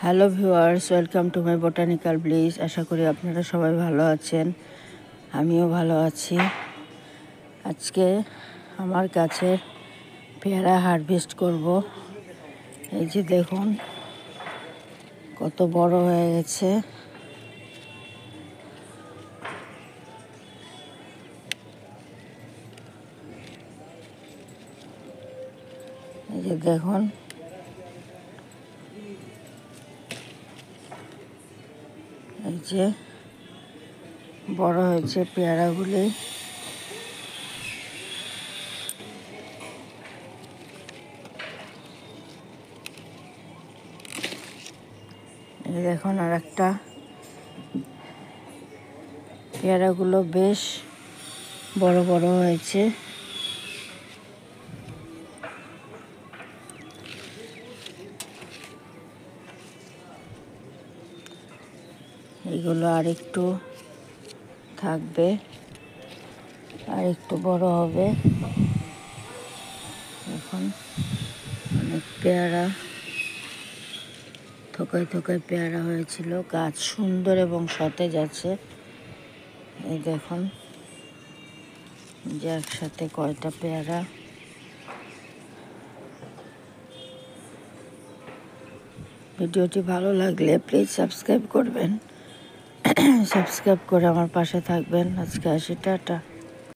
Hello viewers, welcome to my botanical bliss. আশা করি আপনারা সবাই ভালো আছেন, আমিও ভালো আছি। আজকে আমার গাছের পেয়ারা হারভেস্ট করব। এই যে দেখুন কত বড় হয়ে গেছে। এই যে দেখুন, এই যে বড় হয়েছে পেয়ারাগুলি। এই দেখুন আর একটা, পেয়ারাগুলো বেশ বড় বড় হয়েছে। এগুলো আর একটু থাকবে, আর একটু বড় হবে। এখন অনেক পেয়ারা, থোকায় থোকায় পেয়ারা হয়েছিল। গাছ সুন্দর এবং সতেজ আছে। এই দেখুন যে একসাথে কয়টা পেয়ারা। ভিডিওটি ভালো লাগলে প্লিজ সাবস্ক্রাইব করবেন। সাবস্ক্রাইব করে আমার পাশে থাকবেন। আজকে আসি, টাটা।